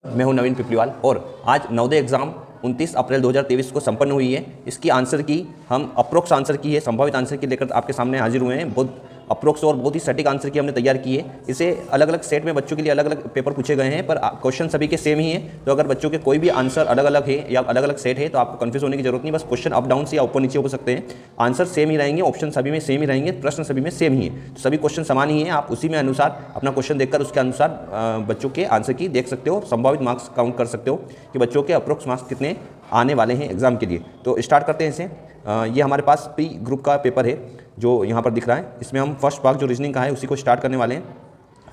मैं हूं नवीन पिपलीवाल और आज नवोदय एग्जाम 29 अप्रैल 2023 को संपन्न हुई है। इसकी आंसर की हम अप्रोक्स आंसर की है, संभावित आंसर की लेकर आपके सामने हाजिर हुए हैं। बहुत अप्रोक्स और बहुत ही सटीक आंसर की हमने तैयार की है। इसे अलग अलग सेट में बच्चों के लिए अलग अलग पेपर पूछे गए हैं, पर क्वेश्चन सभी के सेम ही हैं। तो अगर बच्चों के कोई भी आंसर अलग अलग है या अलग अलग सेट है तो आपको कंफ्यूज होने की जरूरत नहीं। बस क्वेश्चन अप डाउन से या ऊपर नीचे हो सकते हैं, आंसर सेम ही रहेंगे, ऑप्शन सभी में सेम ही रहेंगे, प्रश्न सभी में सेम ही है। तो सभी क्वेश्चन समान ही हैं। आप उसी में अनुसार अपना क्वेश्चन देखकर उसके अनुसार बच्चों के आंसर की देख सकते हो, संभावित मार्क्स काउंट कर सकते हो कि बच्चों के अप्रोक्स मार्क्स कितने आने वाले हैं एग्जाम के लिए। तो स्टार्ट करते हैं इसे। ये हमारे पास प्री ग्रुप का पेपर है जो यहाँ पर दिख रहा है। इसमें हम फर्स्ट पार्ट जो रीजनिंग का है उसी को स्टार्ट करने वाले हैं।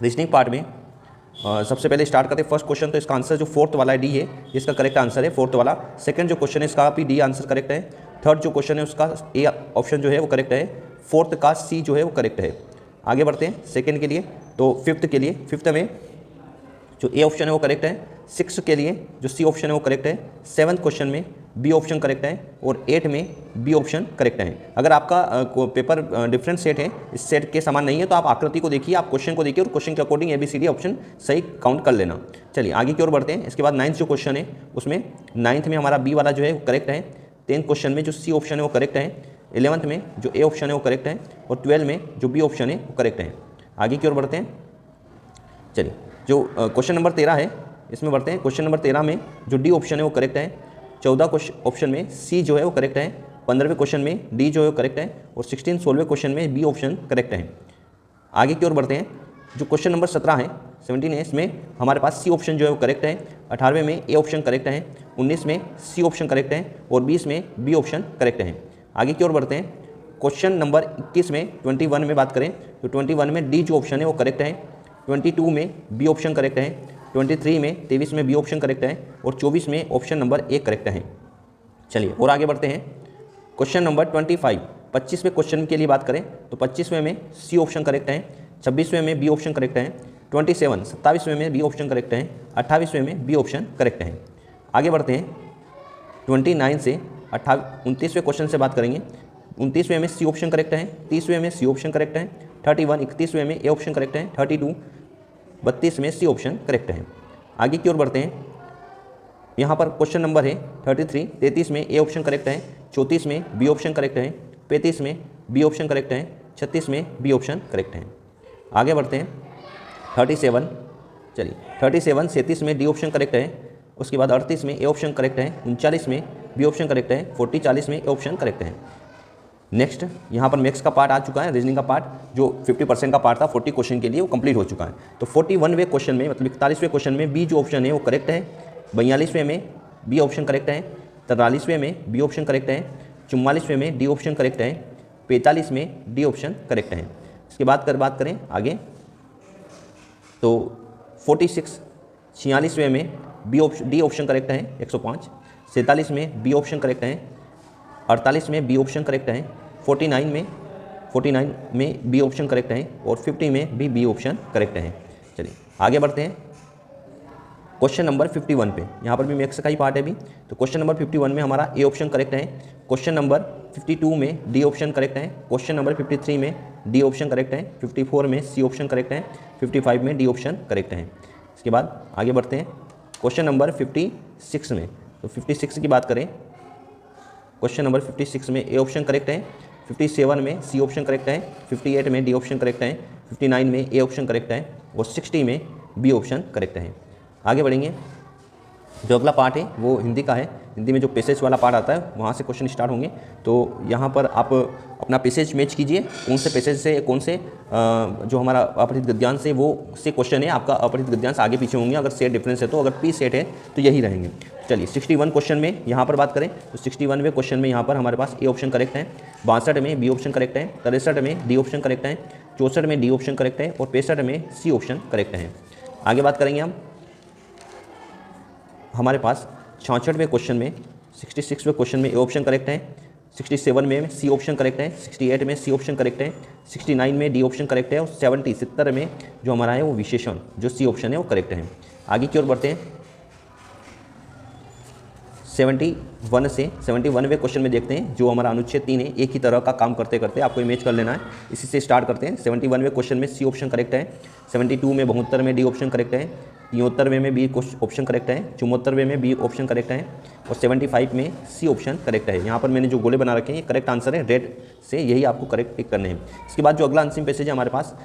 रीजनिंग पार्ट में सबसे पहले स्टार्ट करते हैं फर्स्ट क्वेश्चन। तो इसका आंसर जो फोर्थ वाला है डी है, इसका करेक्ट आंसर है फोर्थ वाला। सेकंड जो क्वेश्चन है इसका भी डी आंसर करेक्ट है। थर्ड जो क्वेश्चन है उसका ए ऑप्शन जो है वो करेक्ट है। फोर्थ का सी जो है वो करेक्ट है। आगे बढ़ते हैं सेकेंड के लिए। तो फिफ्थ के लिए, फिफ्थ में जो ए ऑप्शन है वो करेक्ट है। सिक्स के लिए जो सी ऑप्शन है वो करेक्ट है। सेवन्थ क्वेश्चन में बी ऑप्शन करेक्ट है और 8 में बी ऑप्शन करेक्ट है। अगर आपका पेपर डिफरेंट सेट है, इस सेट के समान नहीं है, तो आप आकृति को देखिए, आप क्वेश्चन को देखिए और क्वेश्चन के अकॉर्डिंग ABCD ऑप्शन सही काउंट कर लेना। चलिए आगे की ओर बढ़ते हैं। इसके बाद नाइन्थ जो क्वेश्चन है उसमें नाइन्थ में हमारा बी वाला जो है वो करेक्ट है। 10th क्वेश्चन में जो सी ऑप्शन है वो करेक्ट है। 11th में जो ए ऑप्शन है वो करेक्ट है और 12 में जो बी ऑप्शन है वो करेक्ट है। आगे की ओर बढ़ते हैं। चलिए जो क्वेश्चन नंबर 13 है इसमें बढ़ते हैं। क्वेश्चन नंबर 13 में जो डी ऑप्शन है वो करेक्ट है। 14 ऑप्शन में सी जो है वो करेक्ट है। 15वें क्वेश्चन में डी जो है वो करेक्ट है और 16वें क्वेश्चन में बी ऑप्शन करेक्ट है। आगे की ओर बढ़ते हैं। जो क्वेश्चन नंबर 17 है 17 है, इसमें हमारे पास सी ऑप्शन जो है वो करेक्ट है। 18वें में ए ऑप्शन करेक्ट है। 19 में सी ऑप्शन करेक्ट है और 20 में बी ऑप्शन करेक्ट है। आगे की ओर बढ़ते हैं। क्वेश्चन नंबर 21 में 21 में बात करें तो 21 में डी जो ऑप्शन है वो करेक्ट है। 22 में बी ऑप्शन करेक्ट है। 23 में 23 में बी ऑप्शन करेक्ट है और 24 में ऑप्शन नंबर ए करेक्ट है। चलिए और आगे बढ़ते हैं। क्वेश्चन नंबर 25 25वें क्वेश्चन के लिए बात करें तो 25वें में सी ऑप्शन करेक्ट है। 26वें में बी ऑप्शन करेक्ट है। 27वें में बी ऑप्शन करेक्ट है। 28वें में बी ऑप्शन करेक्ट है। आगे बढ़ते हैं। 29 से 29वें क्वेश्चन से बात करेंगे। 29वें में सी ऑप्शन करेक्ट है। 30वें में सी ऑप्शन करेक्ट है। 31 31वें में ए ऑप्शन करेक्ट है। 32 32 में सी ऑप्शन करेक्ट है। आगे की ओर बढ़ते हैं। यहाँ पर क्वेश्चन नंबर है 33 33 में ए ऑप्शन करेक्ट है। 34 में बी ऑप्शन करेक्ट है। 35 में बी ऑप्शन करेक्ट है। 36 में बी ऑप्शन करेक्ट है। आगे बढ़ते हैं। 37 चलिए 37 37 में डी ऑप्शन करेक्ट है। उसके बाद 38 में ए ऑप्शन करेक्ट है। 39 में बी ऑप्शन करेक्ट है। 40 40 में ए ऑप्शन करेक्ट है। नेक्स्ट यहाँ पर मैथ्स का पार्ट आ चुका है। रीजनिंग का पार्ट जो 50% का पार्ट था 40 क्वेश्चन के लिए वो कंप्लीट हो चुका है। तो 41वें क्वेश्चन में मतलब 41वें क्वेश्चन में बी जो ऑप्शन है वो करेक्ट है। 42वें में बी ऑप्शन करेक्ट है। 43वें में बी ऑप्शन करेक्ट है। 44वें में डी ऑप्शन करेक्ट है। 45 में डी ऑप्शन करेक्ट है। इसके बाद बात करें आगे तो 46वें में डी ऑप्शन करेक्ट है 105। 47 में बी ऑप्शन करेक्ट है। 48 में बी ऑप्शन करेक्ट है। 49 में बी ऑप्शन करेक्ट है और 50 में भी बी ऑप्शन करेक्ट है। चलिए आगे बढ़ते हैं। क्वेश्चन नंबर 51 पे, यहाँ पर भी मैथ्स का ही पार्ट है भी। तो क्वेश्चन नंबर 51 में हमारा ए ऑप्शन करेक्ट है। क्वेश्चन नंबर 52 में डी ऑप्शन करेक्ट है। क्वेश्चन नंबर 53 में डी ऑप्शन करेक्ट है। 54 में सी ऑप्शन करेक्ट है। 55 में डी ऑप्शन करेक्ट है। इसके बाद आगे बढ़ते हैं क्वेश्चन नंबर 56 में। तो 56 की बात करें, क्वेश्चन नंबर 56 में ए ऑप्शन करेक्ट है। 57 में सी ऑप्शन करेक्ट है। 58 में डी ऑप्शन करेक्ट है। 59 में ए ऑप्शन करेक्ट है और 60 में बी ऑप्शन करेक्ट है। आगे बढ़ेंगे। जो अगला पार्ट है वो हिंदी का है। हिंदी में जो पैसेज वाला पार्ट आता है वहाँ से क्वेश्चन स्टार्ट होंगे। तो यहाँ पर आप अपना पैसेज मैच कीजिए, कौन से पैसेज से कौन से जो हमारा अपरिचित गद्यांश है वो से क्वेश्चन है। आपका अपरिचित गद्यांश आगे पीछे होंगे अगर सेट डिफरेंस है तो, अगर पी सेट है तो यही रहेंगे। चलिए 61 क्वेश्चन में यहाँ पर बात करें तो 61वें क्वेश्चन में यहाँ पर हमारे पास ए ऑप्शन करेक्ट है। 62 में बी ऑप्शन करेक्ट है। 63 में डी ऑप्शन करेक्ट है। 64 में डी ऑप्शन करेक्ट है और 65 में सी ऑप्शन करेक्ट है। आगे बात करेंगे हम। हमारे पास 66वें क्वेश्चन में 66वें क्वेश्चन में ए ऑप्शन करेक्ट है। 67 में सी ऑप्शन करेक्ट है। 68 में सी ऑप्शन करेक्ट है। 69 में डी ऑप्शन करेक्ट है और 70 में जो हमारा है वो विशेषण जो सी ऑप्शन है वो करेक्ट है। आगे की ओर बढ़ते हैं। 71 से 71वें क्वेश्चन में देखते हैं जो हमारा अनुच्छेद 3 है, एक ही तरह का काम करते करते आपको इमेज कर लेना है। इसी से स्टार्ट करते हैं। 71वें क्वेश्चन में सी ऑप्शन करेक्ट है। 72 में 72 में डी ऑप्शन करेक्ट है। 73वें में बी ऑप्शन करेक्ट है, 74वें में बी ऑप्शन करेक्ट है और 75 में सी ऑप्शन करेक्ट है। यहाँ पर मैंने जो गोले बना रखे हैं ये करेक्ट आंसर है, रेड से यही आपको करेक्ट पिक करने हैं। इसके बाद जो अगला अंतिम पैसेज है हमारे पास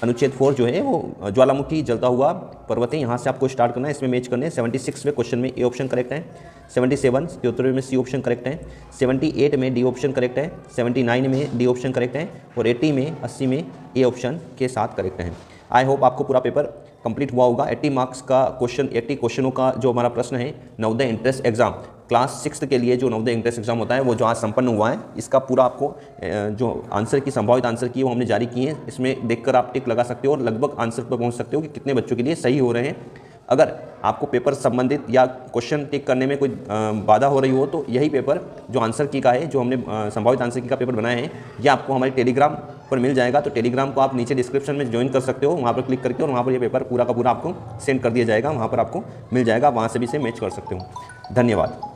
अनुच्छेद 4 जो है वो ज्वालामुखी जलता हुआ पर्वत है, यहाँ से आपको स्टार्ट करना है, इसमें मैच करने हैं। 76वें क्वेश्चन में ए ऑप्शन करेक्ट है, 77 73 में सी ऑप्शन करेक्ट है, 78 में डी ऑप्शन करेक्ट है, 79 में डी ऑप्शन करेक्ट है और 80 में ए ऑप्शन के साथ करेक्ट है। आई होप आपको पूरा पेपर कंप्लीट हुआ होगा। 80 मार्क्स का क्वेश्चन, 80 क्वेश्चनों का जो हमारा प्रश्न है नवोदय एंट्रेंस एग्जाम क्लास 6 के लिए जो नवोदय एंट्रेंस एग्जाम होता है वो जो आज संपन्न हुआ है, इसका पूरा आपको जो आंसर की संभावित आंसर की वो हमने जारी किए हैं। इसमें देखकर आप टिक लगा सकते हो और लगभग आंसर पर पहुंच सकते हो कि कितने बच्चों के लिए सही हो रहे हैं। अगर आपको पेपर संबंधित या क्वेश्चन टिक करने में कोई बाधा हो रही हो तो यही पेपर जो आंसर की का है, जो हमने संभावित आंसर की का पेपर बनाए हैं, यह आपको हमारे टेलीग्राम पर मिल जाएगा। तो टेलीग्राम को आप नीचे डिस्क्रिप्शन में ज्वाइन कर सकते हो, वहाँ पर क्लिक करके, और वहाँ पर ये पेपर पूरा का पूरा आपको सेंड कर दिया जाएगा, वहाँ पर आपको मिल जाएगा, वहाँ से भी इसे मैच कर सकते हो। धन्यवाद।